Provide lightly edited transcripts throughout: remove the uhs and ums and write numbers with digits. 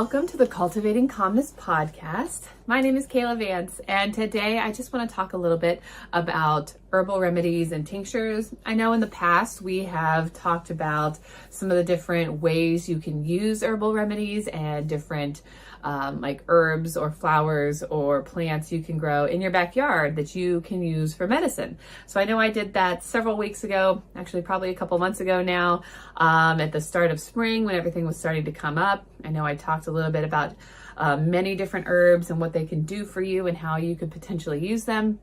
welcome to the Cultivating Calmness Podcast. My name is Kaela Vance, and today I just want to talk a little bit about herbal remedies and tinctures. I know in the past we have talked about some of the different ways you can use herbal remedies and different like herbs or flowers or plants you can grow in your backyard that you can use for medicine. So I know I did that several weeks ago, actually probably a couple months ago now, at the start of spring when everything was starting to come up. I know I talked a little bit about many different herbs and what they can do for you and how you could potentially use them.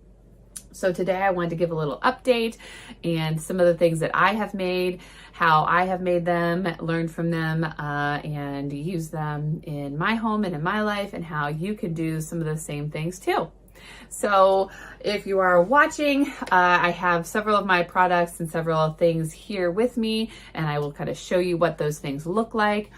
So today I wanted to give a little update and some of the things that I have made, how I have made them, learned from them, and use them in my home and in my life, and how you can do some of the same things too. So if you are watching, I have several of my products and several things here with me, and I will kind of show you what those things look like.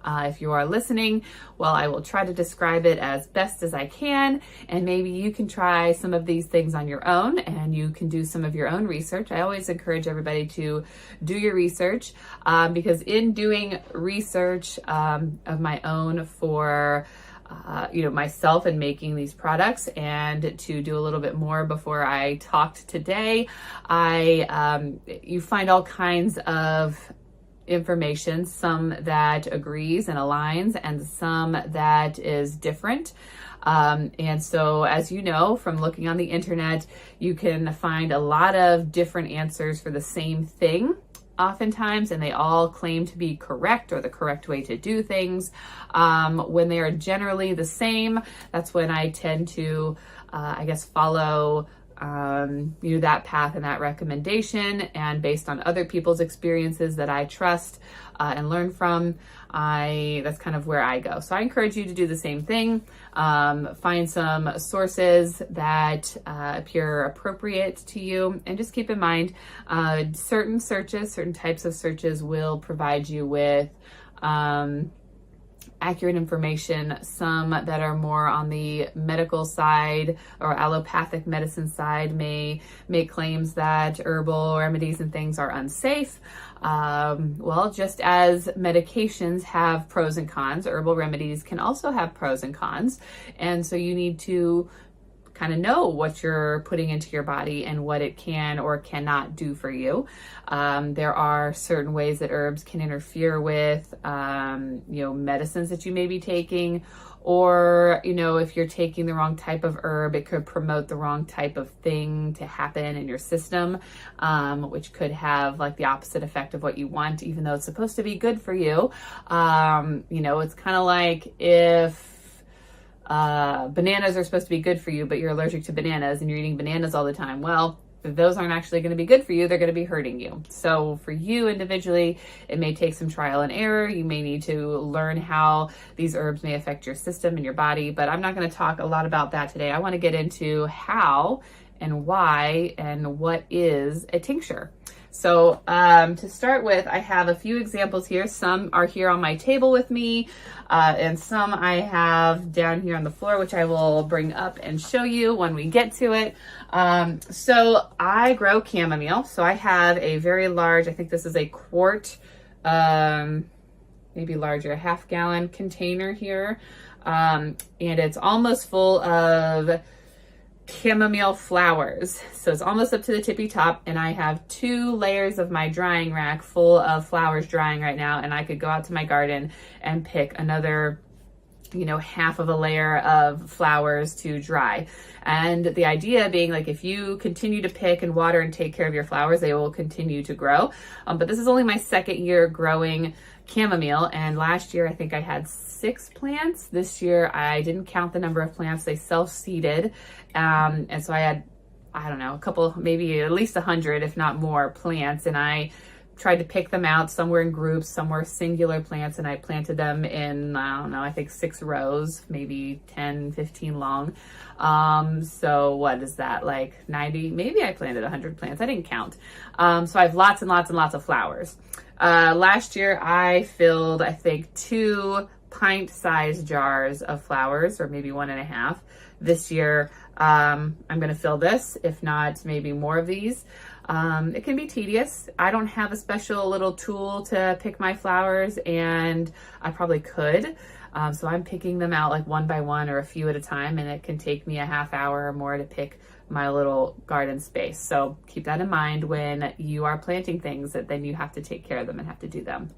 If you are listening, well, I will try to describe it as best as I can, and maybe you can try some of these things on your own and you can do some of your own research. I always encourage everybody to do your research because in doing research of my own for myself and making these products, and to do a little bit more before I talked today, you find all kinds of information, some that agrees and aligns and some that is different. And so, as you know, from looking on the internet, you can find a lot of different answers for the same thing oftentimes, and they all claim to be correct or the correct way to do things. When they are generally the same, that's when I tend to, follow that path and that recommendation, and based on other people's experiences that I trust and learn from, that's kind of where I go. So I encourage you to do the same thing. Find some sources that appear appropriate to you, and just keep in mind certain types of searches will provide you with accurate information. Some that are more on the medical side or allopathic medicine side may make claims that herbal remedies and things are unsafe. Well, just as medications have pros and cons, herbal remedies can also have pros and cons. And so you need to kind of know what you're putting into your body and what it can or cannot do for you. There are certain ways that herbs can interfere with, medicines that you may be taking, or, if you're taking the wrong type of herb, it could promote the wrong type of thing to happen in your system, which could have like the opposite effect of what you want, even though it's supposed to be good for you. It's kind of like if bananas are supposed to be good for you, but you're allergic to bananas and you're eating bananas all the time. Well, if those aren't actually going to be good for you, they're going to be hurting you. So for you individually, it may take some trial and error. You may need to learn how these herbs may affect your system and your body, but I'm not going to talk a lot about that today. I want to get into how and why and what is a tincture. So to start with, I have a few examples here. Some are here on my table with me, and some I have down here on the floor, which I will bring up and show you when we get to it. So I grow chamomile. So I have a very large, I think this is a quart, maybe larger, a half-gallon container here. And it's almost full of chamomile flowers. So it's almost up to the tippy top, and I have 2 layers of my drying rack full of flowers drying right now, and I could go out to my garden and pick another half of a layer of flowers to dry. And the idea being, like, if you continue to pick and water and take care of your flowers, they will continue to grow. But this is only my second year growing chamomile, and last year I think I had 6 plants. This year I didn't count the number of plants. They self-seeded, and so I had, I don't know, a couple, maybe at least 100, if not more, plants, and I tried to pick them out. Some were in groups, some were singular plants, and I planted them in, I don't know, I think 6 rows, maybe 10, 15 long. So what is that, like 90? Maybe I planted 100 plants. I didn't count. So I have lots and lots and lots of flowers. Last year I filled, I think, 2 pint-sized jars of flowers, or maybe 1.5. This year, I'm going to fill this, if not maybe more of these. It can be tedious. I don't have a special little tool to pick my flowers, and I probably could. So I'm picking them out like one by one or a few at a time, and it can take me a half hour or more to pick my little garden space. So keep that in mind when you are planting things, that then you have to take care of them and have to do them.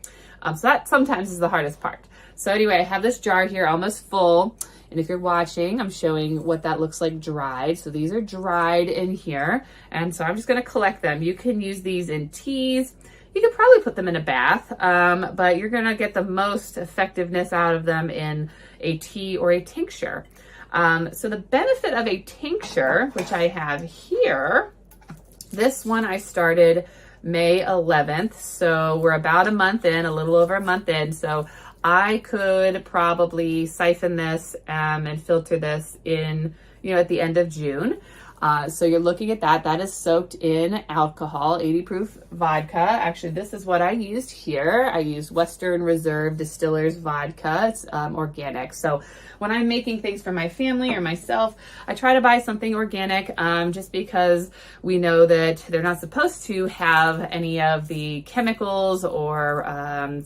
So that sometimes is the hardest part. So anyway, I have this jar here almost full. And if you're watching, I'm showing what that looks like dried. So these are dried in here. And so I'm just gonna collect them. You can use these in teas. You could probably put them in a bath, but you're gonna get the most effectiveness out of them in a tea or a tincture. So the benefit of a tincture, which I have here, this one I started May 11th. So we're about a month in, a little over a month in. So I could probably siphon this and filter this in, at the end of June. So you're looking at that. That is soaked in alcohol, 80 proof vodka. Actually, this is what I used here. I used Western Reserve Distillers vodka. It's organic. So when I'm making things for my family or myself, I try to buy something organic just because we know that they're not supposed to have any of the chemicals or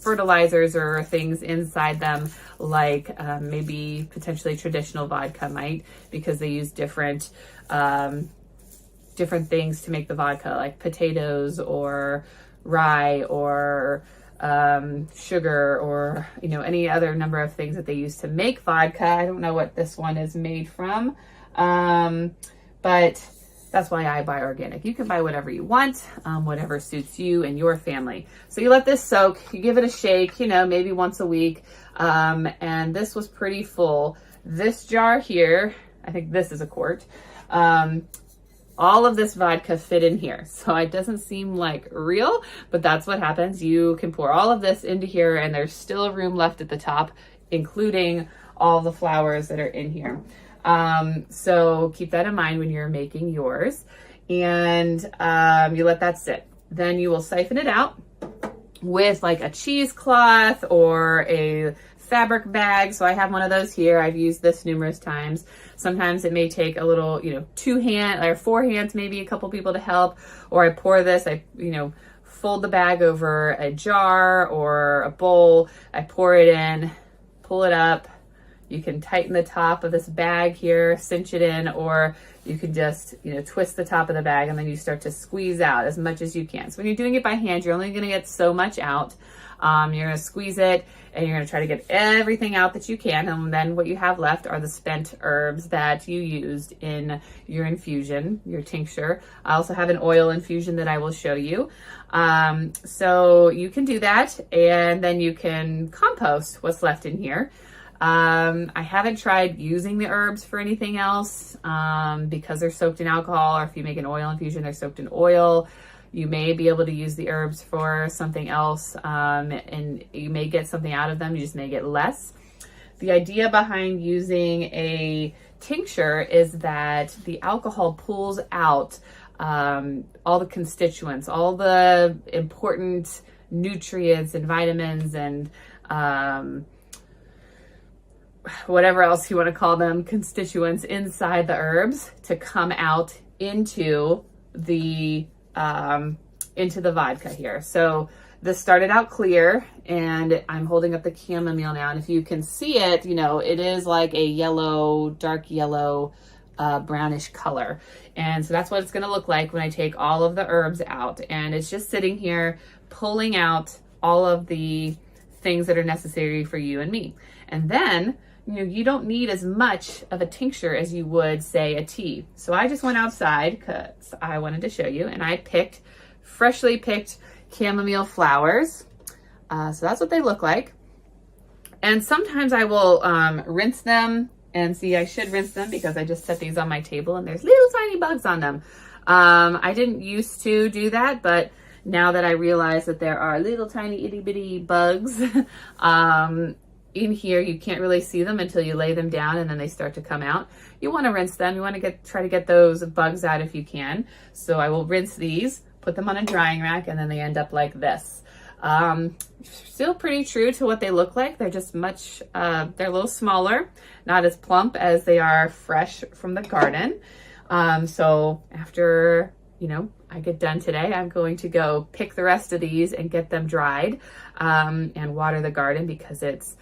fertilizers or things inside them like maybe potentially traditional vodka might, because they use different things to make the vodka, like potatoes or rye or sugar or any other number of things that they use to make vodka. I don't know what this one is made from, but that's why I buy organic. You can buy whatever you want, whatever suits you and your family. So you let this soak, you give it a shake, maybe once a week. And this was pretty full. This jar here, I think this is a quart. All of this vodka fit in here. So it doesn't seem like real, but that's what happens. You can pour all of this into here and there's still room left at the top, including all the flowers that are in here. So keep that in mind when you're making yours, and you let that sit. Then you will siphon it out with like a cheesecloth or a fabric bag. So I have one of those here. I've used this numerous times. Sometimes it may take a little, 2 hands or 4 hands, maybe a couple people to help. Or I pour this, I fold the bag over a jar or a bowl. I pour it in, pull it up. You can tighten the top of this bag here, cinch it in, or you can just, twist the top of the bag and then you start to squeeze out as much as you can. So when you're doing it by hand, you're only going to get so much out. You're going to squeeze it and you're going to try to get everything out that you can. And then what you have left are the spent herbs that you used in your infusion, your tincture. I also have an oil infusion that I will show you. So you can do that, and then you can compost what's left in here. I haven't tried using the herbs for anything else because they're soaked in alcohol, or if you make an oil infusion, they're soaked in oil. You may be able to use the herbs for something else, and you may get something out of them. You just may get less. The idea behind using a tincture is that the alcohol pulls out all the constituents, all the important nutrients and vitamins and whatever else you want to call them, constituents inside the herbs to come out into the vodka here. So this started out clear, and I'm holding up the chamomile now. And if you can see it, it is like a yellow, dark yellow, brownish color. And so that's what it's going to look like when I take all of the herbs out. And it's just sitting here pulling out all of the things that are necessary for you and me. And then you don't need as much of a tincture as you would, say, a tea. So I just went outside because I wanted to show you, and I picked freshly picked chamomile flowers. So that's what they look like. And sometimes I will rinse them, and see, I should rinse them because I just set these on my table and there's little tiny bugs on them. I didn't used to do that, but now that I realize that there are little tiny itty bitty bugs in here, you can't really see them until you lay them down and then they start to come out. You want to rinse them. You want to try to get those bugs out if you can. So I will rinse these, put them on a drying rack, and then they end up like this. Still pretty true to what they look like. They're just they're a little smaller, not as plump as they are fresh from the garden. So after, I get done today, I'm going to go pick the rest of these and get them dried, and water the garden because it's,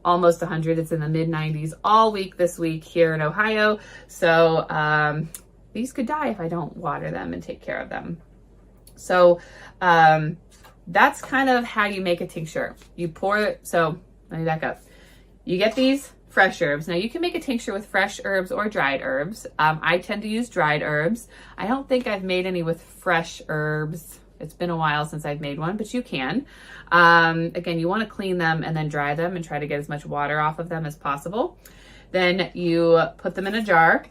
almost 100. It's in the mid 90s all week this week here in Ohio. So these could die if I don't water them and take care of them. So that's kind of how you make a tincture. You pour, so let me back up. You get these fresh herbs. Now you can make a tincture with fresh herbs or dried herbs. I tend to use dried herbs. I don't think I've made any with fresh herbs. It's been a while since I've made one, but you can. Again, you want to clean them and then dry them and try to get as much water off of them as possible. Then you put them in a jar.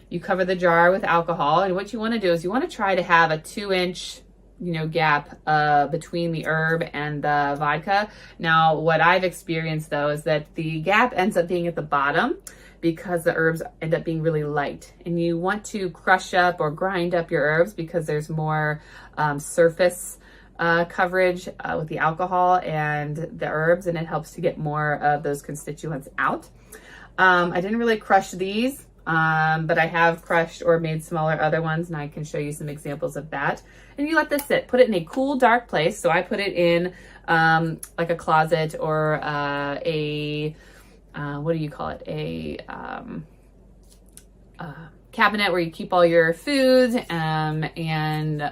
You cover the jar with alcohol. And what you want to do is you want to try to have a 2-inch gap between the herb and the vodka. Now, what I've experienced though is that the gap ends up being at the bottom because the herbs end up being really light, and you want to crush up or grind up your herbs because there's more surface coverage with the alcohol and the herbs, and it helps to get more of those constituents out. I didn't really crush these, but I have crushed or made smaller other ones, and I can show you some examples of that. And you let this sit. Put it in a cool, dark place. So I put it in like a closet or what do you call it? A cabinet where you keep all your foods. And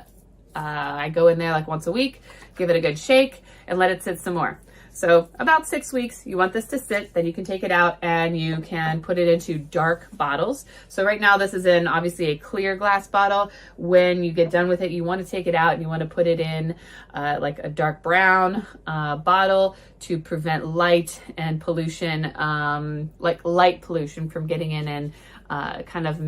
I go in there like once a week, give it a good shake, and let it sit some more. So about 6 weeks, you want this to sit, then you can take it out and you can put it into dark bottles. So right now this is in obviously a clear glass bottle. When you get done with it, you want to take it out and you want to put it in like a dark brown bottle to prevent light and pollution, like light pollution from getting in and kind of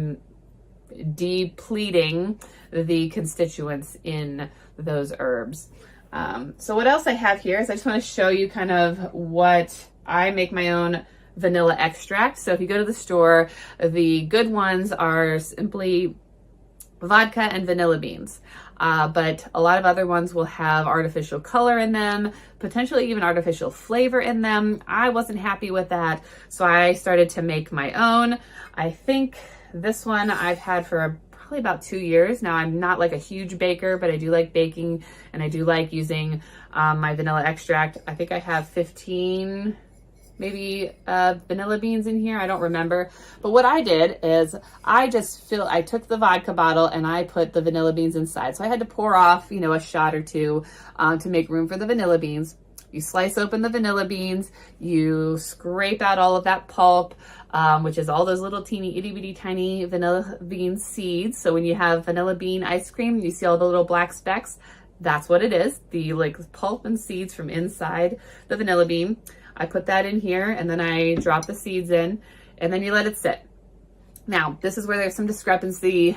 depleting the constituents in those herbs. So what else I have here is I just want to show you kind of what I make my own vanilla extract. So if you go to the store, the good ones are simply vodka and vanilla beans. But a lot of other ones will have artificial color in them, potentially even artificial flavor in them. I wasn't happy with that, so I started to make my own. I think this one I've had for probably about 2 years. Now, I'm not like a huge baker, but I do like baking and I do like using my vanilla extract. I think I have 15 maybe vanilla beans in here. I don't remember. But what I did is I took the vodka bottle and I put the vanilla beans inside. So I had to pour off, a shot or two to make room for the vanilla beans. You slice open the vanilla beans, you scrape out all of that pulp, which is all those little teeny itty bitty tiny vanilla bean seeds. So when you have vanilla bean ice cream, you see all the little black specks. That's what it is, the pulp and seeds from inside the vanilla bean. I put that in here and then I drop the seeds in and then you let it sit. Now, this is where there's some discrepancy.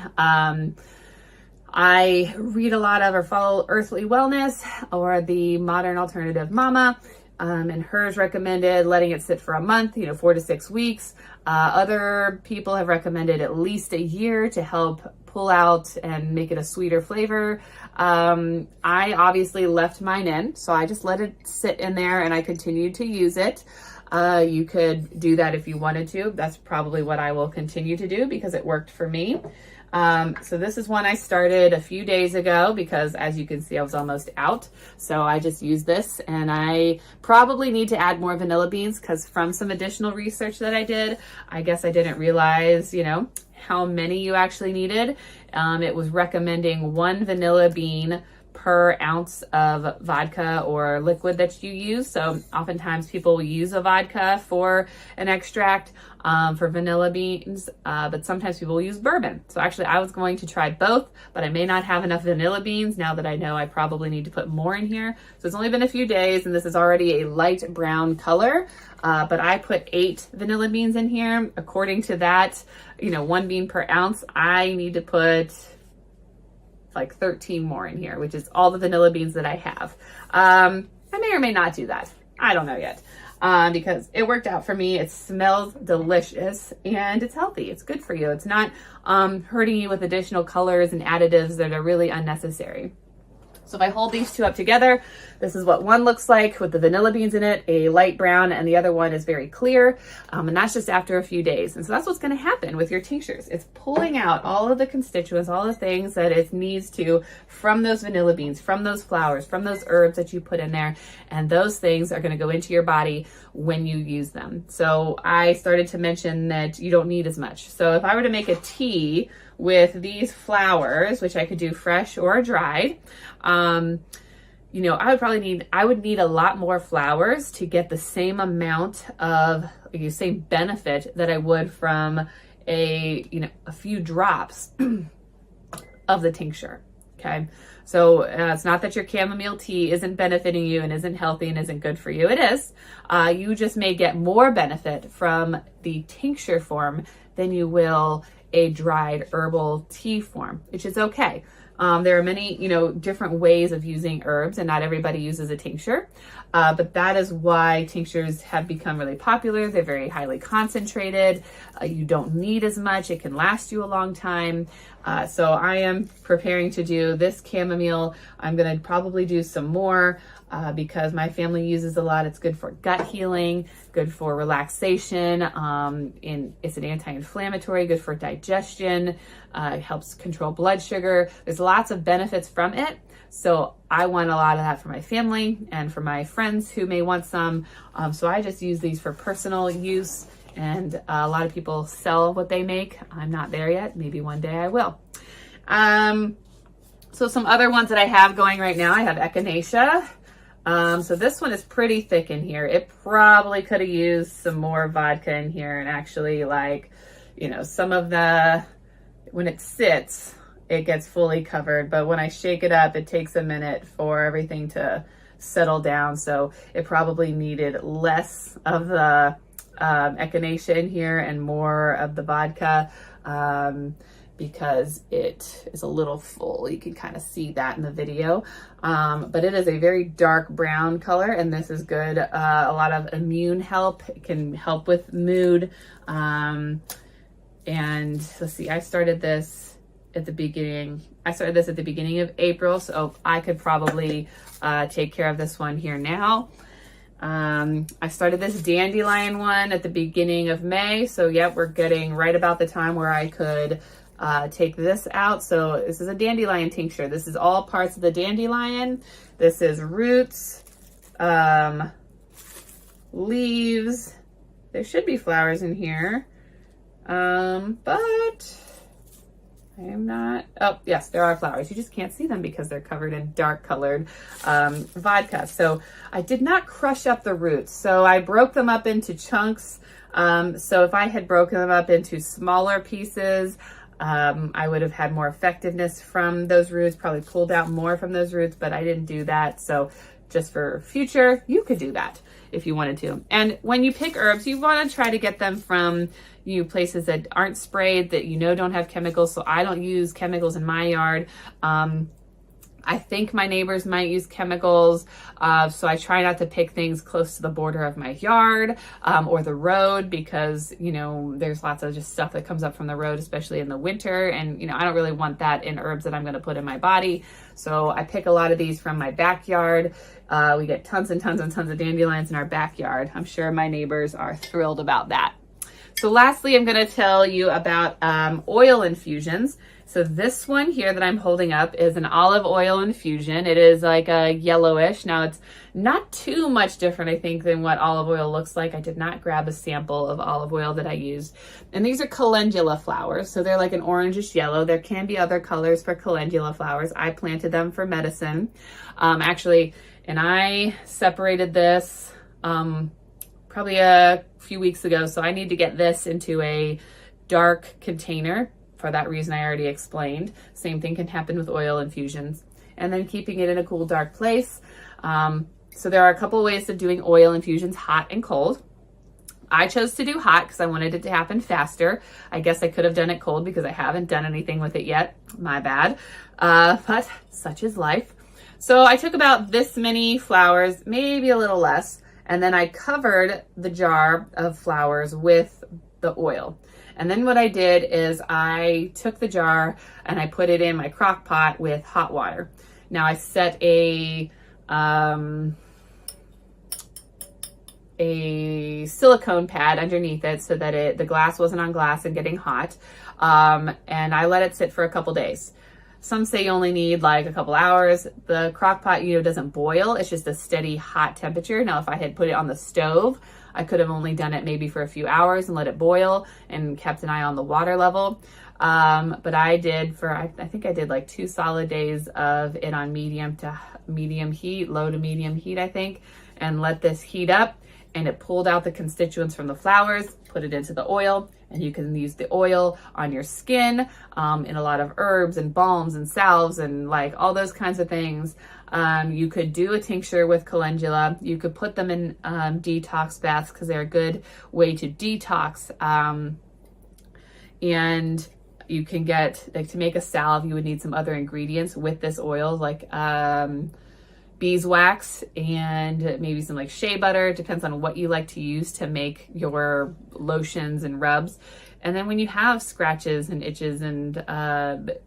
I read a lot of or follow Earthly Wellness or the Modern Alternative Mama, and hers recommended letting it sit for a month, 4 to 6 weeks. Other people have recommended at least a year to help pull out and make it a sweeter flavor. I obviously left mine in, so I just let it sit in there and I continued to use it. You could do that if you wanted to. That's probably what I will continue to do because it worked for me. So this is one I started a few days ago because as you can see, I was almost out. So I just used this and I probably need to add more vanilla beans because from some additional research that I did, I guess I didn't realize, how many you actually needed. It was recommending 1 vanilla bean per ounce of vodka or liquid that you use. So oftentimes people will use a vodka for an extract for vanilla beans, but sometimes people will use bourbon. So actually I was going to try both, but I may not have enough vanilla beans now that I know I probably need to put more in here. So it's only been a few days and this is already a light brown color, but I put 8 vanilla beans in here. According to that, 1 bean per ounce, I need to put like 13 more in here, which is all the vanilla beans that I have. I may or may not do that. I don't know yet because it worked out for me. It smells delicious and it's healthy. It's good for you. It's not hurting you with additional colors and additives that are really unnecessary. So if I hold these two up together, this is what one looks like with the vanilla beans in it, a light brown, and the other one is very clear. And that's just after a few days. And so that's what's going to happen with your tinctures. It's pulling out all of the constituents, all the things that it needs to from those vanilla beans, from those flowers, from those herbs that you put in there. And those things are going to go into your body when you use them. So I started to mention that you don't need as much. So if I were to make a tea with these flowers, which I could do fresh or dried, you know, I would need a lot more flowers to get the same amount of, same benefit that I would from a few drops of the tincture. Okay. So it's not that your chamomile tea isn't benefiting you and isn't healthy and isn't good for you. It is. You just may get more benefit from the tincture form than you will a dried herbal tea form, which is okay. There are many, different ways of using herbs, and not everybody uses a tincture. But that is why tinctures have become really popular. They're very highly concentrated. You don't need as much. It can last you a long time. So I am preparing to do this chamomile. I'm going to probably do some more because my family uses a lot. It's good for gut healing, good for relaxation. It's an anti-inflammatory, good for digestion. It helps control blood sugar. There's lots of benefits from it. So I want a lot of that for my family and for my friends who may want some. So I just use these for personal use, and a lot of people sell what they make. I'm not there yet. Maybe one day I will. So some other ones that I have going right now, I have Echinacea. So this one is pretty thick in here. It probably could have used some more vodka in here, and actually some of when it sits, it gets fully covered, but when I shake it up, it takes a minute for everything to settle down. So it probably needed less of the Echinacea in here and more of the vodka because it is a little full. You can kind of see that in the video. But it is a very dark brown color, and this is good. A lot of immune help. It can help with mood. And let's see, I started this at the beginning of April, so I could probably take care of this one here now. I started this dandelion one at the beginning of May, so yeah, we're getting right about the time where I could take this out. So this is a dandelion tincture. This is all parts of the dandelion. This is roots, leaves. There should be flowers in here, but I am not. Oh, yes, there are flowers. You just can't see them because they're covered in dark colored vodka. So I did not crush up the roots. So I broke them up into chunks. So if I had broken them up into smaller pieces, I would have had more effectiveness from those roots, probably pulled out more from those roots, but I didn't do that. So just for future, you could do that if you wanted to. And when you pick herbs, you want to try to get them from places that aren't sprayed, that don't have chemicals. So I don't use chemicals in my yard. I think my neighbors might use chemicals. So I try not to pick things close to the border of my yard or the road because, there's lots of just stuff that comes up from the road, especially in the winter. And, I don't really want that in herbs that I'm going to put in my body. So I pick a lot of these from my backyard. We get tons and tons and tons of dandelions in our backyard. I'm sure my neighbors are thrilled about that. So lastly, I'm going to tell you about oil infusions. So this one here that I'm holding up is an olive oil infusion. It is like a yellowish. Now it's not too much different, I think, than what olive oil looks like. I did not grab a sample of olive oil that I used. And these are calendula flowers. So they're like an orangish yellow. There can be other colors for calendula flowers. I planted them for medicine. Actually, and I separated this probably a few weeks ago. So I need to get this into a dark container. For that reason I already explained. Same thing can happen with oil infusions. And then keeping it in a cool, dark place. So there are a couple of ways of doing oil infusions, hot and cold. I chose to do hot because I wanted it to happen faster. I guess I could have done it cold because I haven't done anything with it yet. My bad. But such is life. So I took about this many flowers, maybe a little less, and then I covered the jar of flowers with the oil. And then what I did is I took the jar and I put it in my crock pot with hot water. Now I set a silicone pad underneath it so that the glass wasn't on glass and getting hot. And I let it sit for a couple days. Some say you only need like a couple hours. The crock pot, doesn't boil. It's just a steady hot temperature. Now, if I had put it on the stove, I could have only done it maybe for a few hours and let it boil and kept an eye on the water level. But I did I think I did like 2 solid days of it on medium to medium heat, low to medium heat, I think, and let this heat up. And it pulled out the constituents from the flowers, put it into the oil, and you can use the oil on your skin, in a lot of herbs and balms and salves and like all those kinds of things. You could do a tincture with calendula. You could put them in detox baths because they're a good way to detox. And you can get, like, to make a salve, you would need some other ingredients with this oil, like beeswax and maybe some like shea butter. It depends on what you like to use to make your lotions and rubs. And then when you have scratches and itches and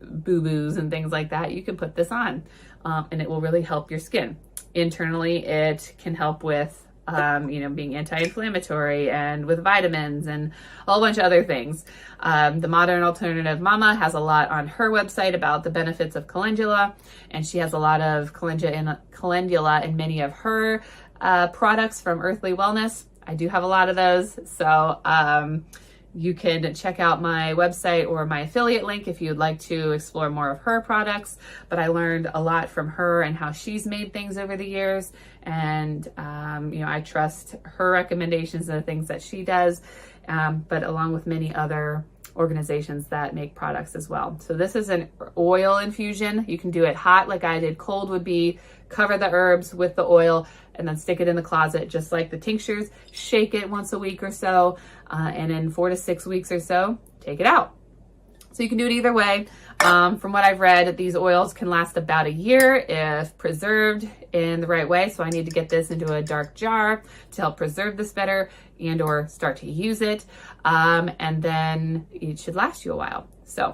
boo-boos and things like that, you can put this on, and it will really help your skin. Internally, it can help with being anti-inflammatory and with vitamins and a whole bunch of other things. The Modern Alternative Mama has a lot on her website about the benefits of calendula, and she has a lot of calendula in many of her products from Earthly Wellness. I do have a lot of those, so you can check out my website or my affiliate link if you'd like to explore more of her products. But I learned a lot from her and how she's made things over the years. And, I trust her recommendations and the things that she does, but along with many other organizations that make products as well. So this is an oil infusion. You can do it hot like I did. Cold would be cover the herbs with the oil and then stick it in the closet, just like the tinctures. Shake it once a week or so, and in 4 to 6 weeks or so, take it out. So you can do it either way. From what I've read, these oils can last about a year if preserved in the right way. So I need to get this into a dark jar to help preserve this better and or start to use it. And then it should last you a while. So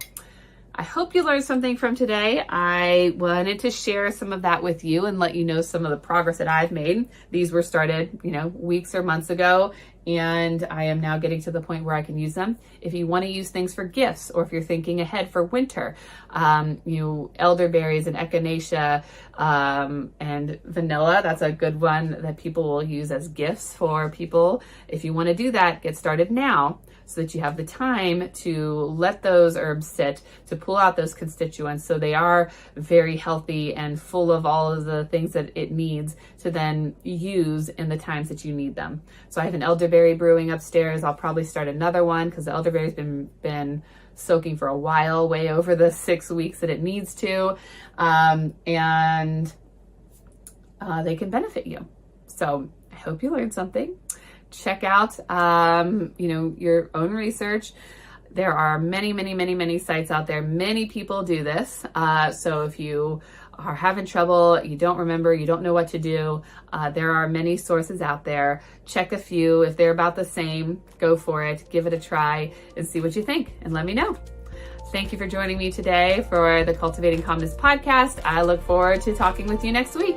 I hope you learned something from today. I wanted to share some of that with you and let you know some of the progress that I've made. These were started, weeks or months ago, and I am now getting to the point where I can use them. If you want to use things for gifts, or if you're thinking ahead for winter, elderberries and echinacea and vanilla, that's a good one that people will use as gifts for people. If you want to do that, get started now, so that you have the time to let those herbs sit, to pull out those constituents so they are very healthy and full of all of the things that it needs to then use in the times that you need them. So I have an elderberry brewing upstairs. I'll probably start another one because the elderberry's been soaking for a while, way over the 6 weeks that it needs to. And they can benefit you. So I hope you learned something. Check out, your own research. There are many sites out there. Many people do this. So if you are having trouble, you don't remember, you don't know what to do, there are many sources out there. Check a few. If they're about the same, go for it. Give it a try and see what you think, and let me know. Thank you for joining me today for the Cultivating Calmness podcast. I look forward to talking with you next week.